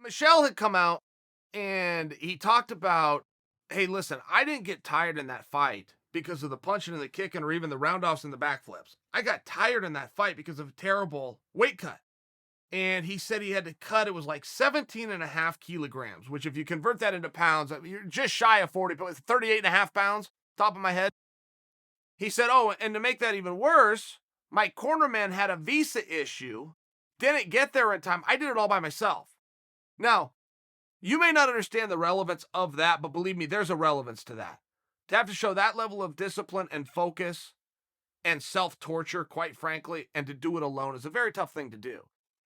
Michelle had come out and he talked about, hey, listen, I didn't get tired in that fight because of the punching and the kicking or even the roundoffs and the backflips. I got tired in that fight because of a terrible weight cut. And he said he had to cut, it was like 17 and a half kilograms, which if you convert that into pounds, you're just shy of 40, but with 38 and a half pounds, top of my head. He said, oh, and to make that even worse, my cornerman had a visa issue, didn't get there in time. I did it all by myself. Now, you may not understand the relevance of that, but believe me, there's a relevance to that. To have to show that level of discipline and focus and self-torture, quite frankly, and to do it alone is a very tough thing to do.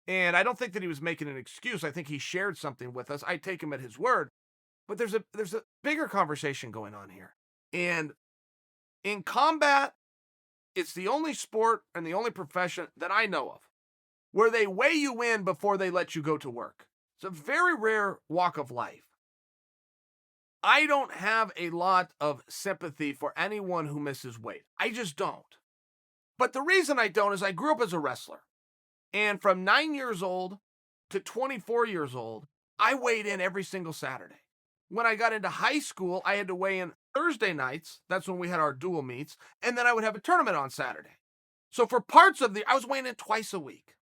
And I don't think that he was making an excuse. I think he shared something with us. I take him at his word. But there's a bigger conversation going on here. And in combat, it's the only sport and the only profession that I know of where they weigh you in before they let you go to work. It's a very rare walk of life. I don't have a lot of sympathy for anyone who misses weight. I just don't. But the reason I don't is I grew up as a wrestler. And from 9 years old to 24 years old, I weighed in every single Saturday. When I got into high school, I had to weigh in Thursday nights. That's when we had our dual meets. And then I would have a tournament on Saturday. So for parts of I was weighing in twice a week.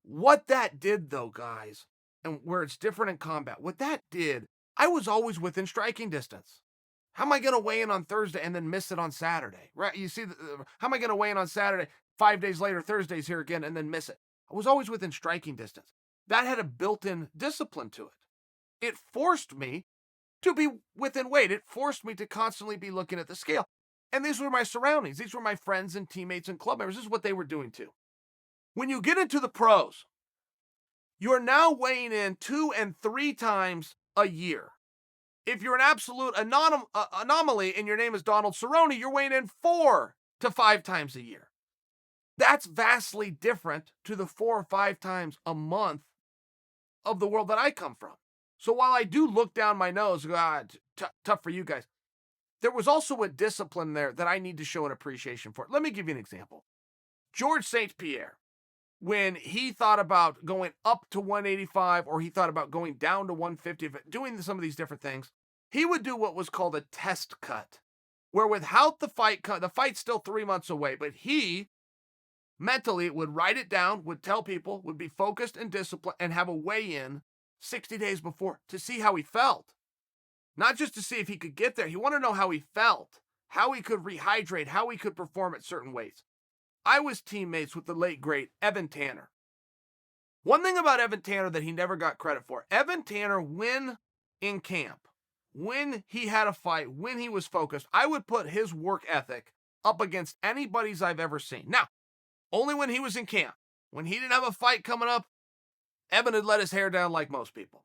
What that did, though, guys, and where it's different in combat, what that did, I was always within striking distance. How am I going to weigh in on Thursday and then miss it on Saturday? Right? You see, how am I going to weigh in on Saturday, 5 days later, Thursday's here again, and then miss it? I was always within striking distance. That had a built-in discipline to it. It forced me to be within weight. It forced me to constantly be looking at the scale. And these were my surroundings. These were my friends and teammates and club members. This is what they were doing too. When you get into the pros, you're now weighing in 2 and 3 times a year. If you're an absolute anomaly and your name is Donald Cerrone, you're weighing in 4 to 5 times a year. That's vastly different to the 4 or 5 times a month of the world that I come from. So while I do look down my nose, tough for you guys, there was also a discipline there that I need to show an appreciation for. Let me give you an example. George St. Pierre, when he thought about going up to 185 or he thought about going down to 150, doing some of these different things, he would do what was called a test cut, where without the fight's still 3 months away, but he mentally would write it down, would tell people, would be focused and disciplined, and have a weigh-in 60 days before to see how he felt. Not just to see if he could get there. He wanted to know how he felt, how he could rehydrate, how he could perform at certain weights. I was teammates with the late, great Evan Tanner. One thing about Evan Tanner that he never got credit for, Evan Tanner, when in camp, when he had a fight, when he was focused, I would put his work ethic up against anybody's I've ever seen. Now, only when he was in camp. When he didn't have a fight coming up, Evan had let his hair down like most people.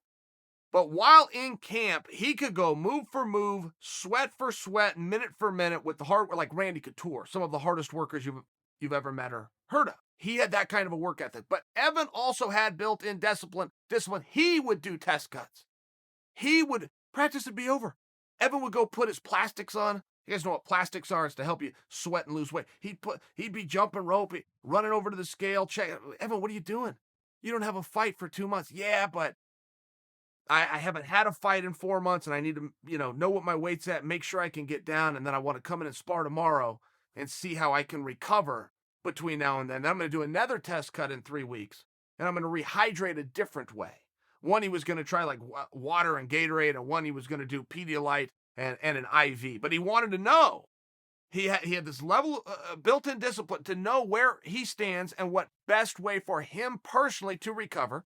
But while in camp, he could go move for move, sweat for sweat, minute for minute with the hard, like Randy Couture, some of the hardest workers you've ever met or heard of. He had that kind of a work ethic. But Evan also had built-in discipline. He would do test cuts. He would practice would be over. Evan would go put his plastics on. You guys know what plastics are? It's to help you sweat and lose weight. He'd be jumping rope, running over to the scale, check. Evan, what are you doing? You don't have a fight for 2 months. Yeah, but I haven't had a fight in 4 months, and I need to, know what my weight's at, make sure I can get down, and then I want to come in and spar tomorrow and see how I can recover between now and then. Then I'm going to do another test cut in 3 weeks, and I'm going to rehydrate a different way. One, he was going to try like water and Gatorade, and one he was going to do Pedialyte and an IV. But he wanted to know. He had this level of built-in discipline to know where he stands and what best way for him personally to recover.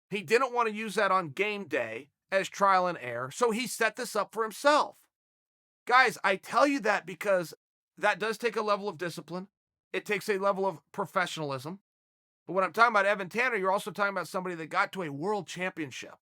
He didn't want to use that on game day as trial and error, so he set this up for himself. Guys, I tell you that because that does take a level of discipline. It takes a level of professionalism. But when I'm talking about Evan Tanner, you're also talking about somebody that got to a world championship.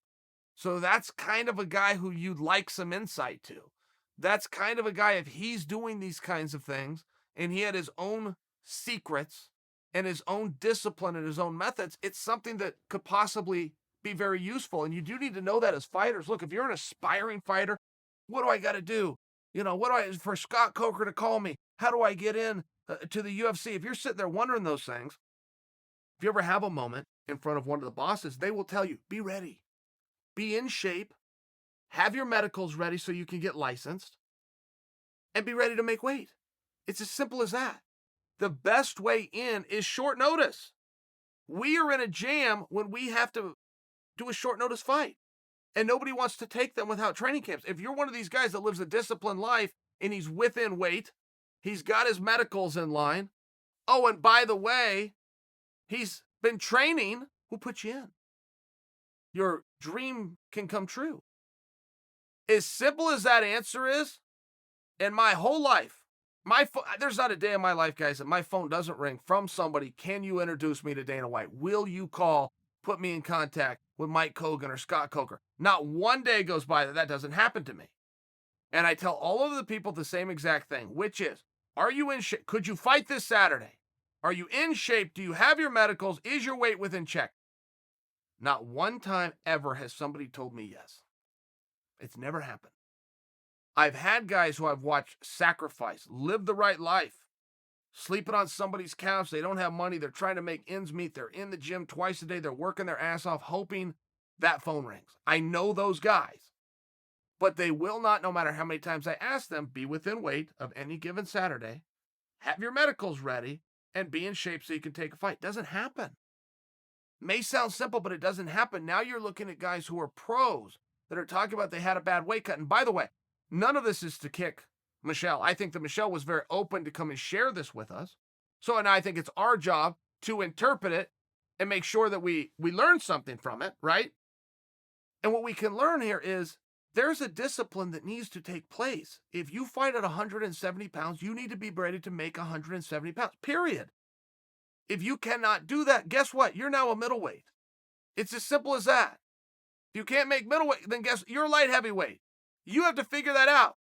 So that's kind of a guy who you'd like some insight to. That's kind of a guy, if he's doing these kinds of things, and he had his own secrets and his own discipline and his own methods, it's something that could possibly be very useful. And you do need to know that as fighters. Look, if you're an aspiring fighter, what do I got to do? For Scott Coker to call me? How do I get in to the UFC? If you're sitting there wondering those things, if you ever have a moment, in front of one of the bosses, they will tell you, be ready, be in shape, have your medicals ready so you can get licensed, and be ready to make weight. It's as simple as that. The best way in is short notice. We are in a jam when we have to do a short notice fight, and nobody wants to take them without training camps. If you're one of these guys that lives a disciplined life and he's within weight, he's got his medicals in line. Oh, and by the way, he's been training. Who put you in? Your dream can come true. As simple as that answer is, in my whole life, there's not a day in my life, guys, that my phone doesn't ring from somebody. Can you introduce me to Dana White? Will you call, put me in contact with Mike Kogan or Scott Coker? Not one day goes by that doesn't happen to me. And I tell all of the people the same exact thing, which is, are you in shape? Could you fight this Saturday? Are you in shape? Do you have your medicals? Is your weight within check? Not one time ever has somebody told me yes. It's never happened. I've had guys who I've watched sacrifice, live the right life, sleeping on somebody's couch. They don't have money. They're trying to make ends meet. They're in the gym twice a day. They're working their ass off, hoping that phone rings. I know those guys, but they will not, no matter how many times I ask them, be within weight of any given Saturday, have your medicals ready, and be in shape so you can take a fight. Doesn't happen. May sound simple, but it doesn't happen. Now you're looking at guys who are pros that are talking about they had a bad weight cut. And by the way, none of this is to kick Michelle. I think that Michelle was very open to come and share this with us. So, and I think it's our job to interpret it and make sure that we learn something from it, right? And what we can learn here is there's a discipline that needs to take place. If you fight at 170 pounds, you need to be ready to make 170 pounds, period. If you cannot do that, guess what? You're now a middleweight. It's as simple as that. If you can't make middleweight, then guess you're light heavyweight. You have to figure that out.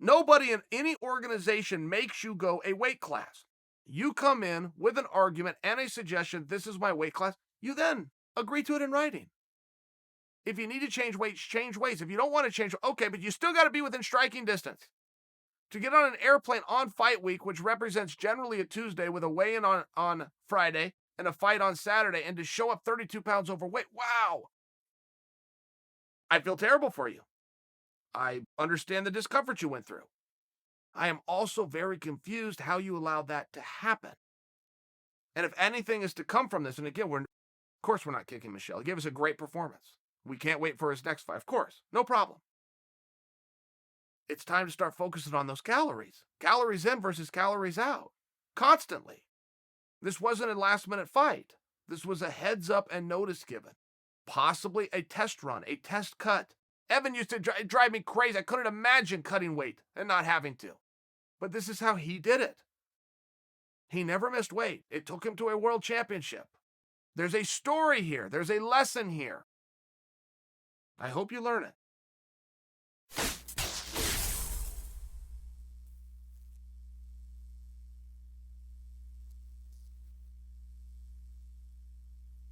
Nobody in any organization makes you go a weight class. You come in with an argument and a suggestion, this is my weight class. You then agree to it in writing. If you need to change weights, change weights. If you don't want to change, okay, but you still got to be within striking distance. To get on an airplane on fight week, which represents generally a Tuesday with a weigh-in on Friday and a fight on Saturday, and to show up 32 pounds overweight, wow. I feel terrible for you. I understand the discomfort you went through. I am also very confused how you allowed that to happen. And if anything is to come from this, and again, of course we're not kicking Michelle. He gave us a great performance. We can't wait for his next fight. Of course, no problem. It's time to start focusing on those calories. Calories in versus calories out. Constantly. This wasn't a last-minute fight. This was a heads up and notice given. Possibly a test run, a test cut. Evan used to drive me crazy. I couldn't imagine cutting weight and not having to. But this is how he did it. He never missed weight. It took him to a world championship. There's a story here. There's a lesson here. I hope you learn it.